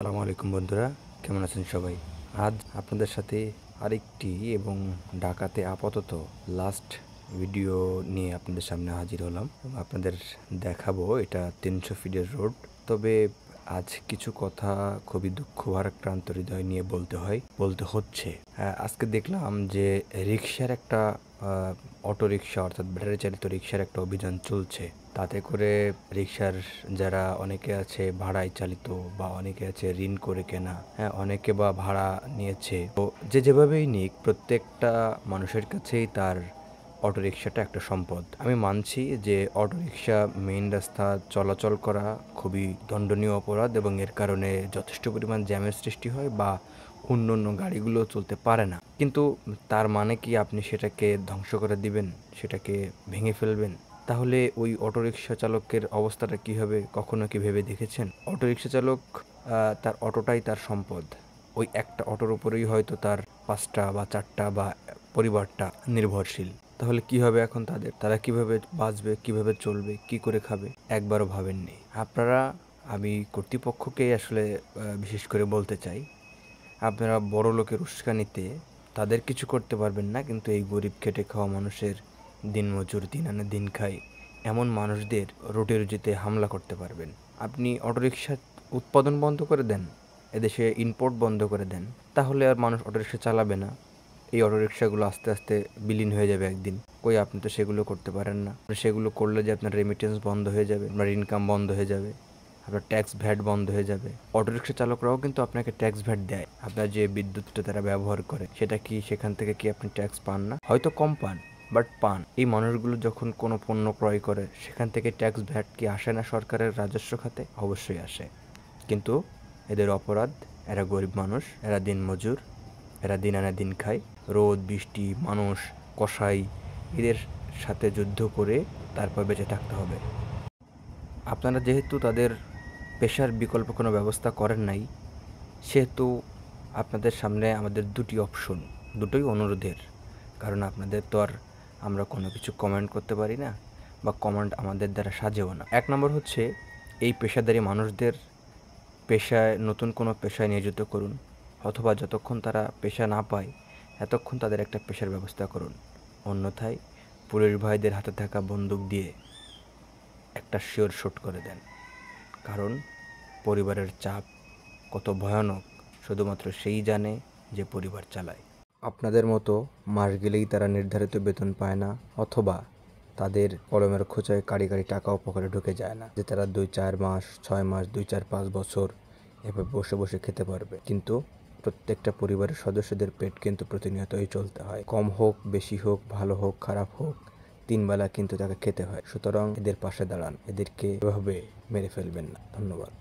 আসসালামু আলাইকুম বন্ধুরা, কেমন আছেন সবাই? আজ আপনাদের সাথে আরেকটি এবং ঢাকাতে আপাতত লাস্ট ভিডিও নিয়ে আপনাদের সামনে হাজির হলাম এবং আপনাদের দেখাবো এটা 300 ফিটের রোড। তবে আজ কিছু কথা খুবই দুঃখ ভারাক্রান্ত হৃদয় নিয়ে বলতে হচ্ছে। আজকে দেখলাম যে রিক্সার একটা অটো রিক্সা অর্থাৎ ব্যাটারি চালিত রিক্সার একটা অভিযান চলছে। তাতে করে রিক্সার যারা অনেকে আছে ভাড়ায় চালিত বা অনেকে আছে ঋণ করে কেনা, হ্যাঁ, অনেকে বা ভাড়া নিয়েছে। তো যে যেভাবেই নিক, প্রত্যেকটা মানুষের কাছেই তার অটোরিকশাটা একটা সম্পদ। আমি মানছি যে অটোরিকশা মেইন রাস্তা চলাচল করা খুবই দণ্ডনীয় অপরাধ এবং এর কারণে যথেষ্ট পরিমাণ জ্যামের সৃষ্টি হয় বা অন্য গাড়িগুলো চলতে পারে না। কিন্তু তার মানে কি আপনি সেটাকে ধ্বংস করে দিবেন, সেটাকে ভেঙে ফেলবেন? তাহলে ওই অটোরিকশা চালকের অবস্থাটা কী হবে কখনো কি ভেবে দেখেছেন? অটোরিকশা চালক তার অটোটাই তার সম্পদ। ওই একটা অটোর উপরেই হয়তো তার 5টা বা 4টা বা পরিবারটা নির্ভরশীল। তাহলে কি হবে এখন তাদের? তারা কিভাবে বাঁচবে, কিভাবে চলবে, কি করে খাবে? একবারও ভাবেননি আপনারা। আমি কর্তৃপক্ষকেই আসলে বিশেষ করে বলতে চাই, আপনারা বড় লোকের উস্কানিতে তাদের কিছু করতে পারবেন না, কিন্তু এই গরিব খেটে খাওয়া মানুষের, দিনমজুর, দিন আনে দিন খায় এমন মানুষদের রুটি রুজিতে হামলা করতে পারবেন। আপনি অটোরিকশা উৎপাদন বন্ধ করে দেন, এদেশে ইম্পোর্ট বন্ধ করে দেন, তাহলে আর মানুষ অটোরিকশা চালাবে না। এই অটোরিকশাগুলো আস্তে আস্তে বিলীন হয়ে যাবে একদিন। কই আপনি তো সেগুলো করতে পারেন না। সেগুলো করলে যে আপনার রেমিটেন্স বন্ধ হয়ে যাবে, আপনার ইনকাম বন্ধ হয়ে যাবে, আপনার ট্যাক্স ভ্যাট বন্ধ হয়ে যাবে। অটোরিকশা চালকরাও কিন্তু আপনাকে ট্যাক্স ভ্যাট দেয়। আপনার যে বিদ্যুৎটা তারা ব্যবহার করে, সেটা কি সেখান থেকে কি আপনি ট্যাক্স পান না? হয়তো কম পান, বাট পান। এই মানুষগুলো যখন কোনো পণ্য ক্রয় করে, সেখান থেকে ট্যাক্স ভ্যাট কি আসে না সরকারের রাজস্ব খাতে? অবশ্যই আসে। কিন্তু এদের অপরাধ, এরা গরিব মানুষ, এরা দিনমজুর, এরা দিন আনে দিন খায়। রোদ বৃষ্টি, মানুষ, কসাই, এদের সাথে যুদ্ধ করে তারপর বেঁচে থাকতে হবে। আপনারা যেহেতু তাদের পেশার বিকল্প কোনো ব্যবস্থা করেন নাই, সেহেতু আপনাদের সামনে আমাদের দুটি অপশন, দুটোই অনুরোধের। কারণ আপনাদের তো আর আমরা কোনো কিছু কমেন্ট করতে পারি না, বা কমেন্ট আমাদের দ্বারা সাজেও না। 1 নম্বর হচ্ছে, এই পেশাদারী মানুষদের নতুন কোনো পেশায় নিয়োজিত করুন, অথবা যতক্ষণ তারা পেশা না পায় এতক্ষণ তাদের একটা পেশার ব্যবস্থা করুন। অন্যথায় পুলিশ ভাইদের হাতে থাকা বন্দুক দিয়ে একটা শিওর শুট করে দেন। কারণ পরিবারের চাপ কত ভয়ানক শুধুমাত্র সেই জানে যে পরিবার চালায়। আপনাদের মতো মাস গেলেই তারা নির্ধারিত বেতন পায় না, অথবা তাদের কলমের খোঁচায় কাড়ি টাকাও পকেটে ঢুকে যায় না, যে তারা 2-4 মাস, 6 মাস, 2-4-5 বছর এভাবে বসে বসে খেতে পারবে। কিন্তু প্রত্যেকটা পরিবারের সদস্যদের পেট কিন্তু প্রতিনিয়তই চলতে হয়। কম হোক, বেশি হোক, ভালো হোক, খারাপ হোক, 3 বেলা কিন্তু তাকে খেতে হয়। সুতরাং এদের পাশে দাঁড়ান, এদেরকে এভাবে মেরে ফেলবেন না। ধন্যবাদ।